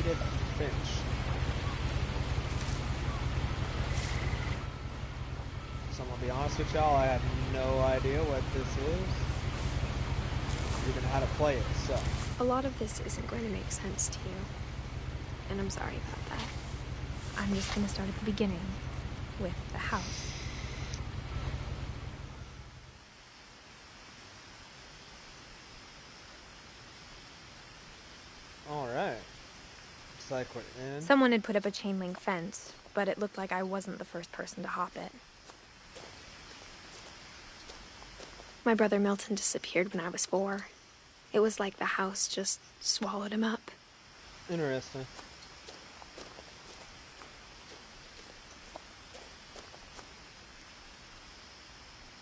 Edith Finch. So I'm gonna be honest with y'all, I have no idea what this is, even how to play it, so. A lot of this isn't going to make sense to you, and I'm sorry about that. I'm just gonna start at the beginning, with the house. Alright. Looks like we're in. Someone had put up a chain link fence, but it looked like I wasn't the first person to hop it. My brother Milton disappeared when I was 4. It was like the house just swallowed him up. Interesting.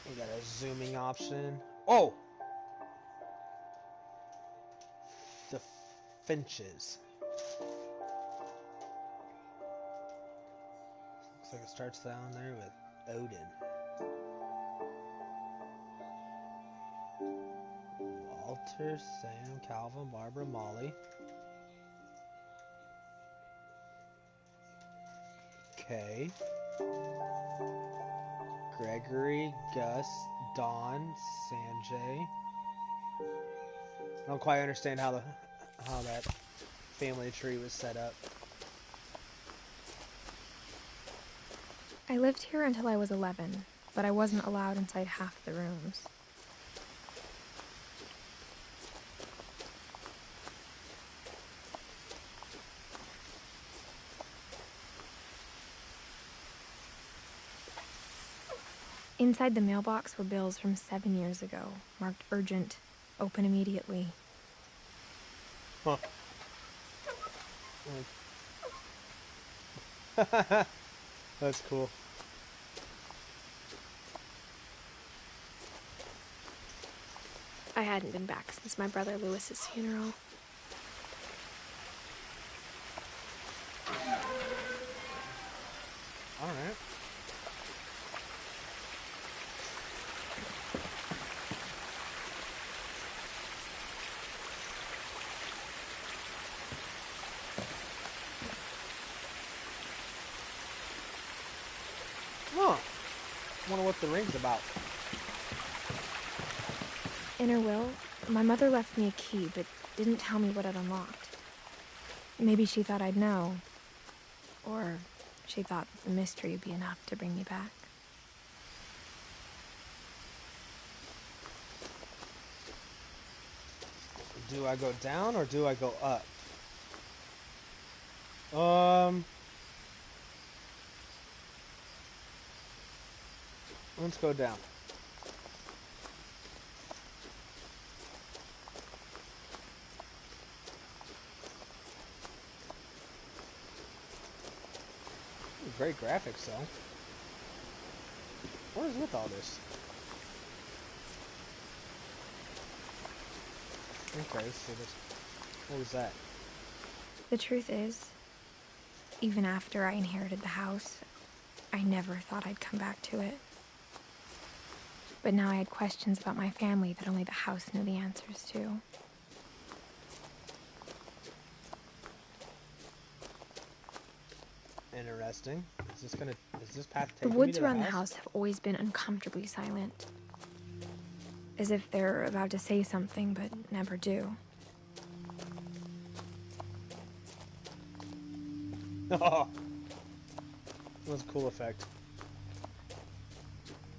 We got a zooming option. Oh! The Finches. Looks like it starts down there with Odin. Walter, Sam, Calvin, Barbara, Molly. Kay. Gregory, Gus, Don, Sanjay. I don't quite understand how that family tree was set up. I lived here until I was 11, but I wasn't allowed inside half the rooms. Inside the mailbox were bills from 7 years ago, marked urgent, open immediately. Huh. That's cool. I hadn't been back since my brother Lewis's funeral. All right. Huh. Wonder what the ring's about. In her will, my mother left me a key, but didn't tell me what it unlocked. Maybe she thought I'd know. Or she thought that the mystery would be enough to bring me back. Do I go down or do I go up? Let's go down. Great graphics, though. What is with all this? Okay, so this. What was that? The truth is, even after I inherited the house, I never thought I'd come back to it. But now I had questions about my family that only the house knew the answers to. Interesting. Is this path The taking woods me to around the the house have always been uncomfortably silent. As if they're about to say something, but never do. Oh, that was a cool effect.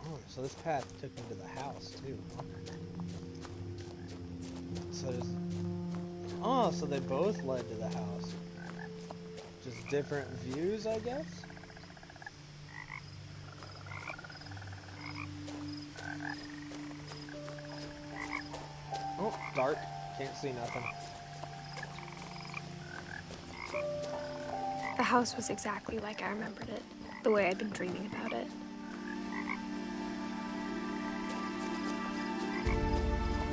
Oh, so this path took me to the house too. Huh? So there's. Oh, so they both led to the house. Just different views, I guess. Oh, dark. Can't see nothing. The house was exactly like I remembered it, the way I'd been dreaming about it.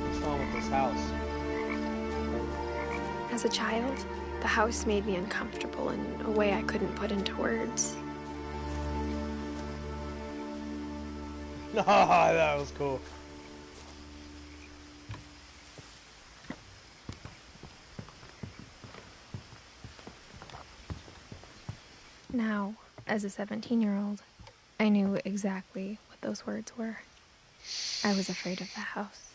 What's wrong with this house? As a child, the house made me uncomfortable in a way I couldn't put into words. That was cool. Now, as a 17-year-old, I knew exactly what those words were. I was afraid of the house.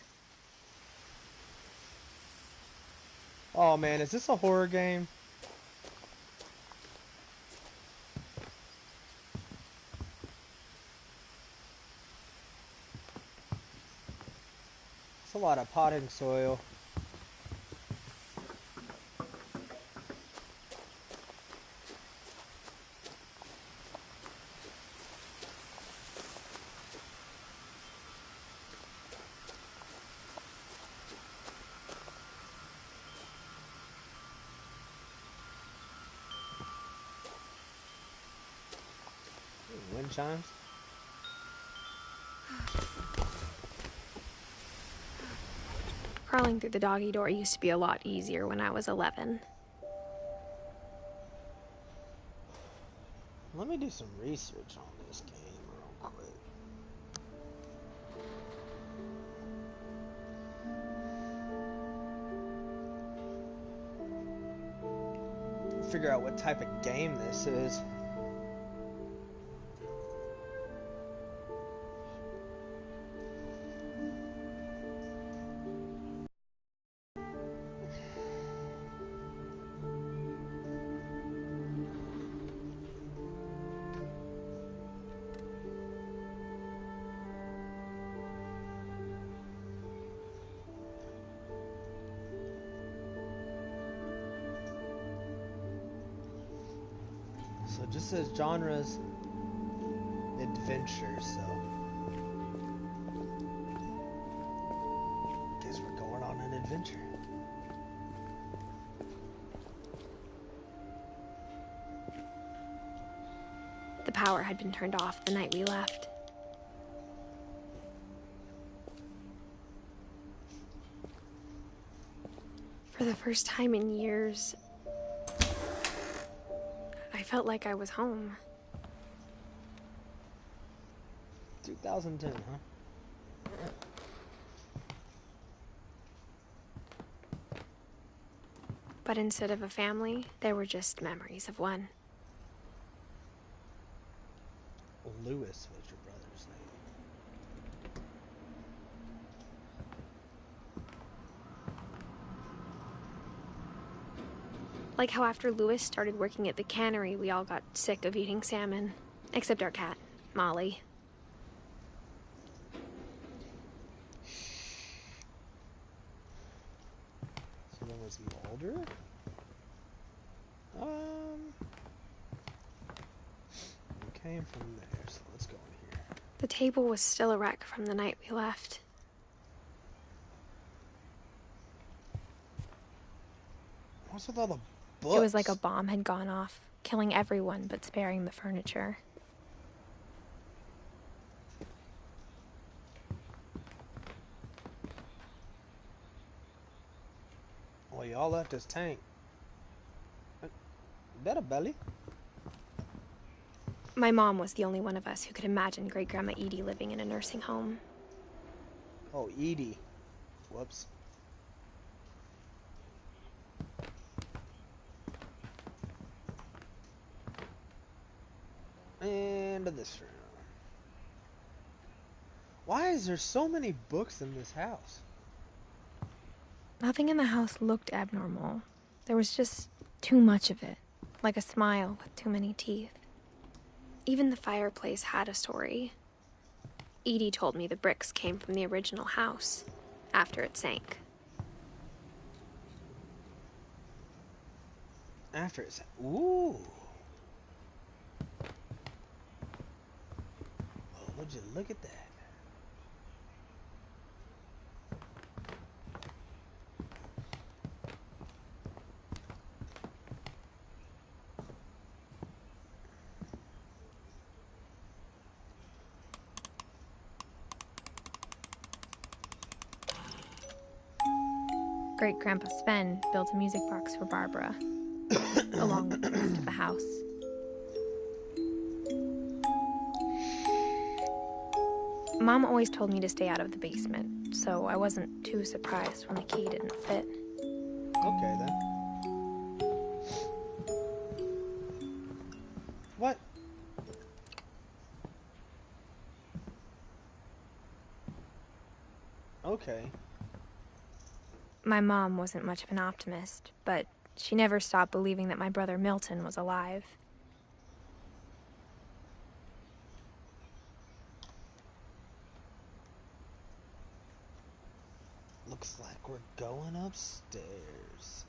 Oh man, is this a horror game? It's a lot of potting soil. Wind chimes. Crawling through the doggy door used to be a lot easier when I was 11. Let me do some research on this game real quick. Figure out what type of game this is. So it just says genres adventure, so guess we're going on an adventure. The power had been turned off the night we left. For the first time in years, I felt like I was home. 2010, huh? But instead of a family, there were just memories of one. Lewis was your brother's name. Like how after Lewis started working at the cannery, we all got sick of eating salmon. Except our cat, Molly. So then was he older? We came from there, so let's go in here. The table was still a wreck from the night we left. What's with all the books? It was like a bomb had gone off, killing everyone but sparing the furniture. Well, y'all left his tank. Is that a belly? My mom was the only one of us who could imagine Great-Grandma Edie living in a nursing home. Oh, Edie. Whoops. And this room. Why is there so many books in this house? Nothing in the house looked abnormal. There was just too much of it, like a smile with too many teeth. Even the fireplace had a story. Edie told me the bricks came from the original house, after it sank. After it's... Ooh. Oh, would you look at that? Great-Grandpa Sven built a music box for Barbara, along with the rest of the house. Mom always told me to stay out of the basement, so I wasn't too surprised when the key didn't fit. Okay, then. okay. My mom wasn't much of an optimist, but she never stopped believing that my brother Milton was alive. Looks like we're going upstairs.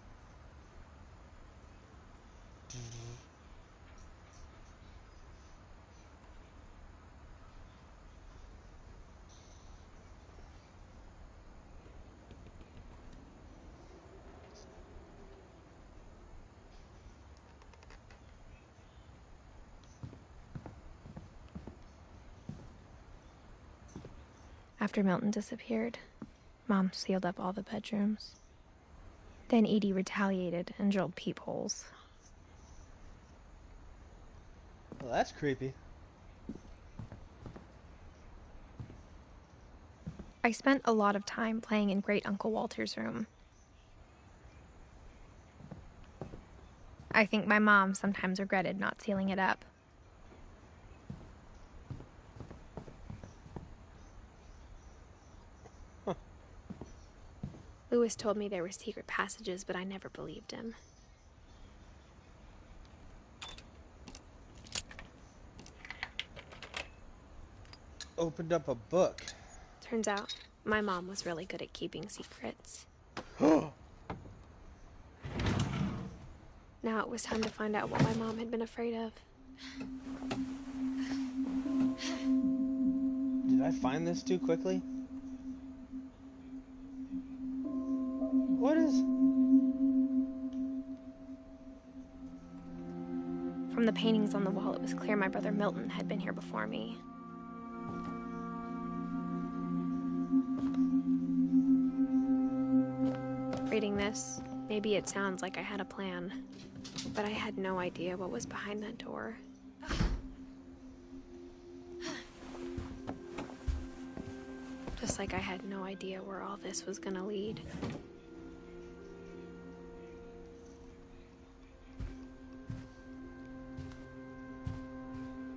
After Milton disappeared, Mom sealed up all the bedrooms. Then Edie retaliated and drilled peepholes. Well, that's creepy. I spent a lot of time playing in Great Uncle Walter's room. I think my mom sometimes regretted not sealing it up. Lewis told me there were secret passages, but I never believed him. Opened up a book. Turns out, my mom was really good at keeping secrets. Now it was time to find out what my mom had been afraid of. Did I find this too quickly? What is... From the paintings on the wall, it was clear my brother Milton had been here before me. Reading this, maybe it sounds like I had a plan, but I had no idea what was behind that door. Just like I had no idea where all this was gonna lead.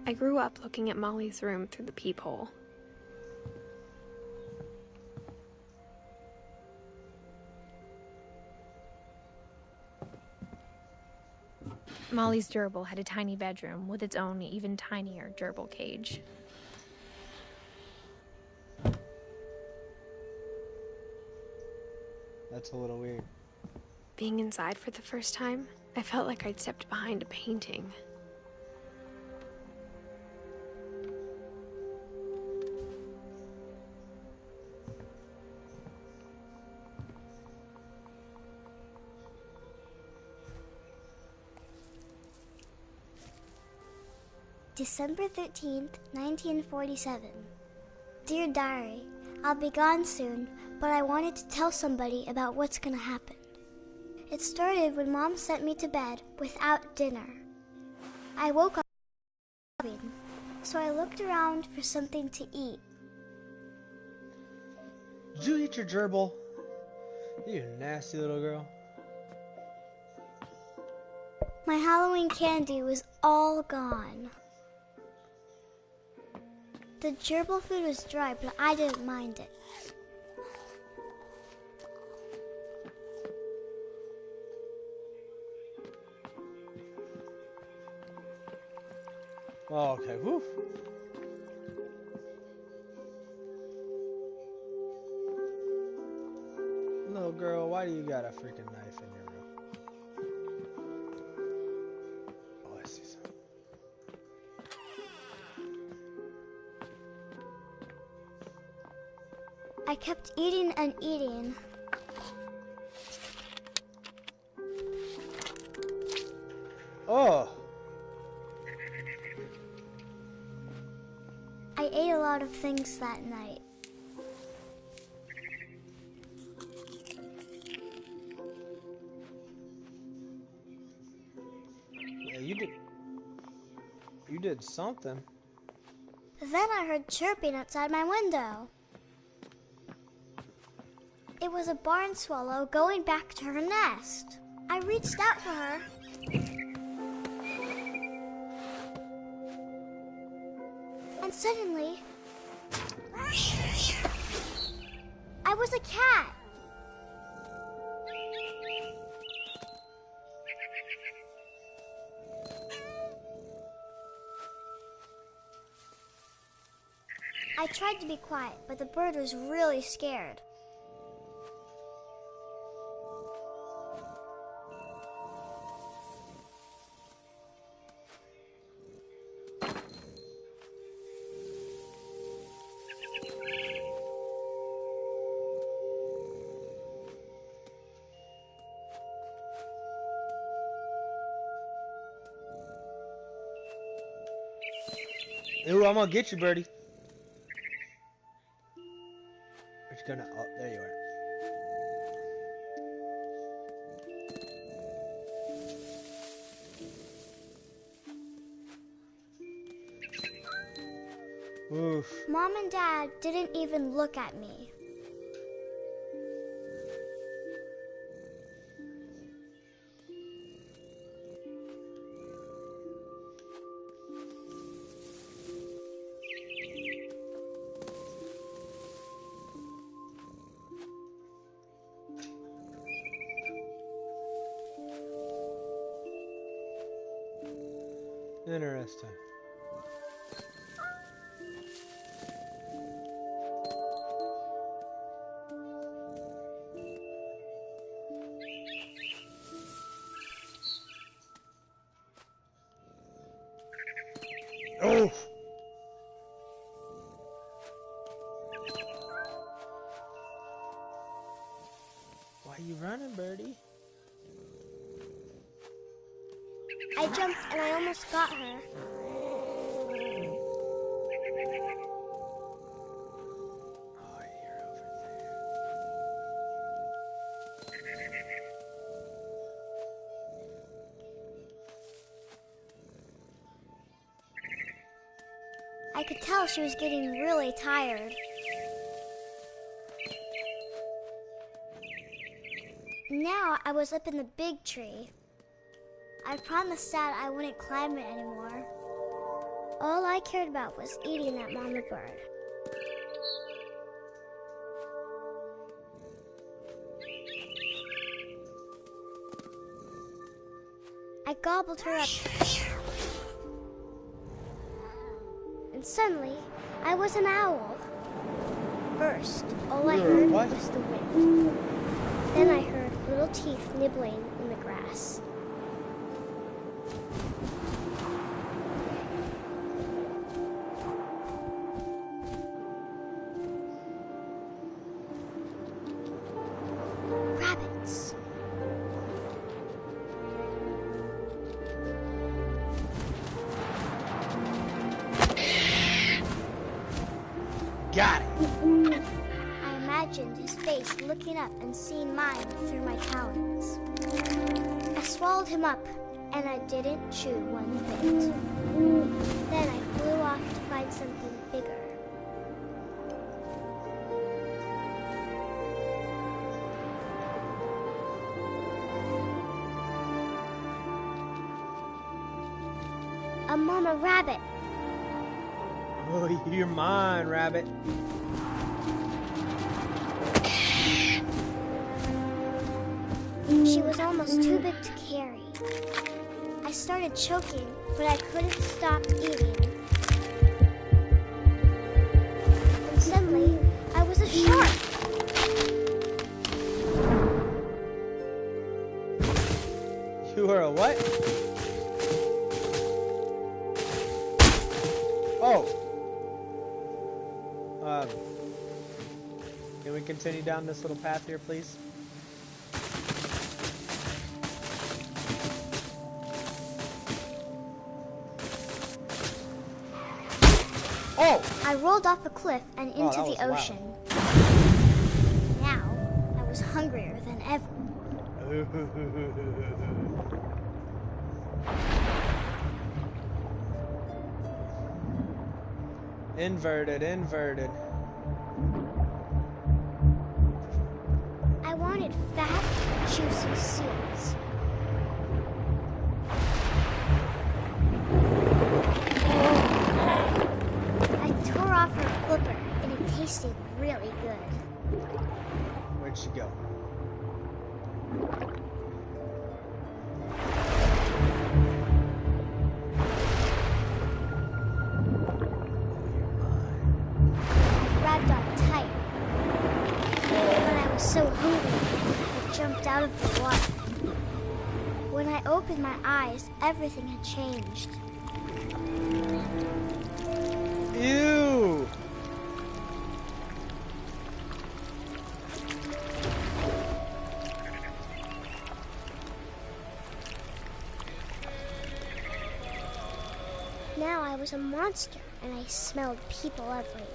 I grew up looking at Molly's room through the peephole. Molly's gerbil had a tiny bedroom with its own even tinier gerbil cage. That's a little weird. Being inside for the first time, I felt like I'd stepped behind a painting. December 13th, 1947. Dear Diary, I'll be gone soon, but I wanted to tell somebody about what's gonna happen. It started when Mom sent me to bed without dinner. I woke up starving, so I looked around for something to eat. Did you eat your gerbil? You nasty little girl. My Halloween candy was all gone. The gerbil food was dry, but I didn't mind it. Oh, okay. Whew. Little girl, why do you got a freaking knife in your room? Oh, I see something. I kept eating and eating. Oh! I ate a lot of things that night. Yeah, you did something. Then I heard chirping outside my window. It was a barn swallow going back to her nest. I reached out for her. And suddenly, I I was a cat. I tried to be quiet, but the bird was really scared. Ooh, I'm gonna get you, birdie. Where'd you go now? Oh, there you are. Oof. Mom and Dad didn't even look at me. Interesting. Oh! Why are you running, birdie? I jumped and I almost got her. Oh, you're over there. I could tell she was getting really tired. Now I was up in the big tree. I promised Dad I wouldn't climb it anymore. All I cared about was eating that mama bird. I gobbled her up. And suddenly, I was an owl. First, all I heard was the wind. Then I heard little teeth nibbling in the grass. Rabbits. Got it! I imagined his face looking up and seeing mine through my talons. I swallowed him up, and I didn't chew one bit. Then I flew off to find something bigger. A mama rabbit. Oh, you're mine, rabbit. She was almost too big to carry. I started choking, but I couldn't stop eating. And suddenly, I was a shark. You are a what? Oh! Can we continue down this little path here, please? Oh! I rolled off a cliff and into that the was ocean. Now, I was hungrier than ever. Inverted, inverted. I wanted fat, juicy seeds. I tore off her flipper, and it tasted really good. Where'd she go? Grabbed on tight. But I was so hungry, I jumped out of the water. When I opened my eyes, everything had changed. Ew! Now I was a monster, and I smelled people everywhere.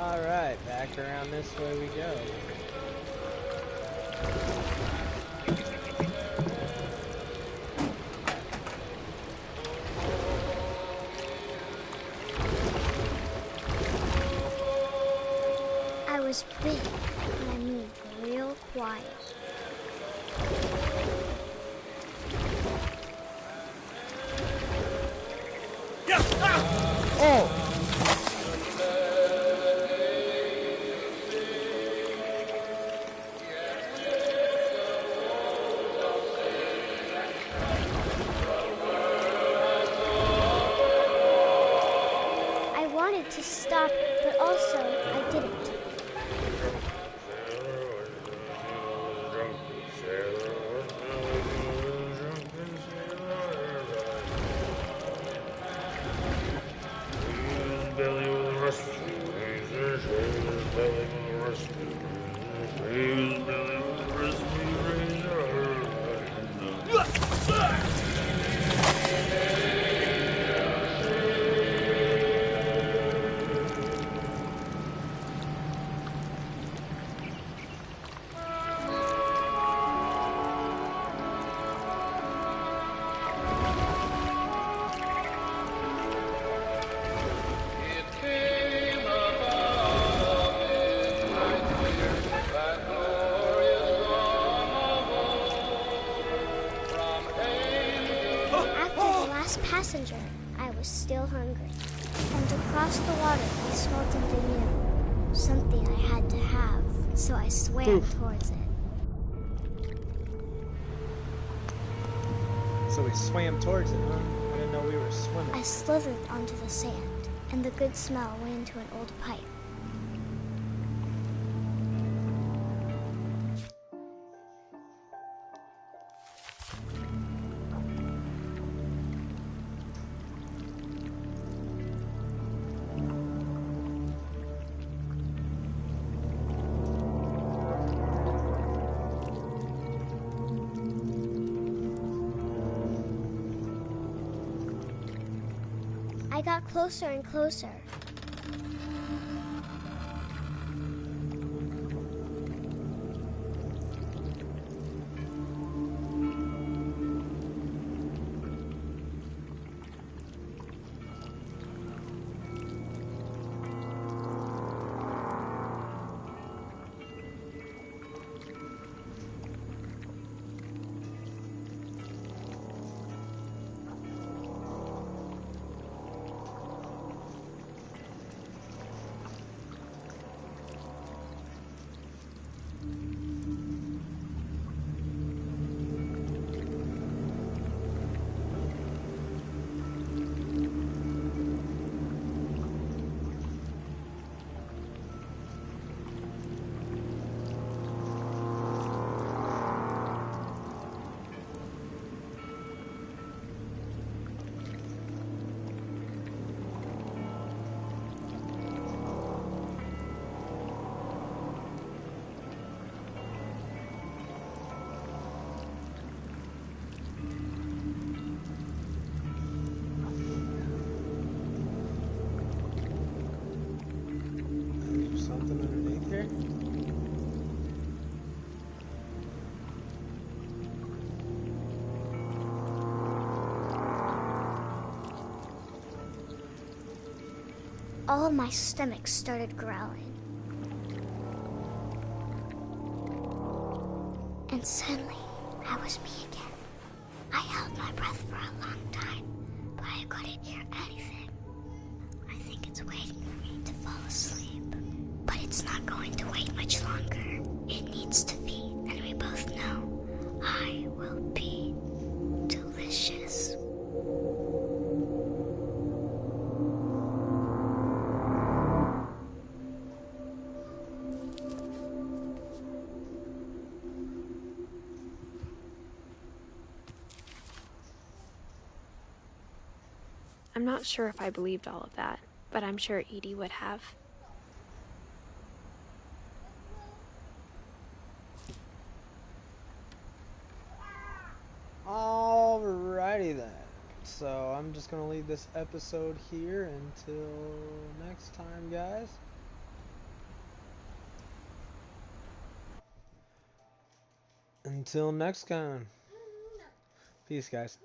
Alright, back around this way we go. I was big, and I moved real quiet. Oh! I wanted to stop, but also I didn't. Passenger, I was still hungry. And across the water, I smelled something new. Something I had to have, so I swam towards it. So we swam towards it, huh? I didn't know we were swimming. I slithered onto the sand, and the good smell went into an old pipe. I got closer and closer. all of my stomach started growling. And suddenly, I was me again. I held my breath for a long time, but I couldn't hear anything. I think it's waiting for me to fall asleep. But it's not going to wait much longer. It needs to be, and we both know I will be delicious. I'm not sure if I believed all of that, but I'm sure Edie would have. Alrighty then. So I'm just gonna leave this episode here until next time, guys. Until next time. Peace, guys.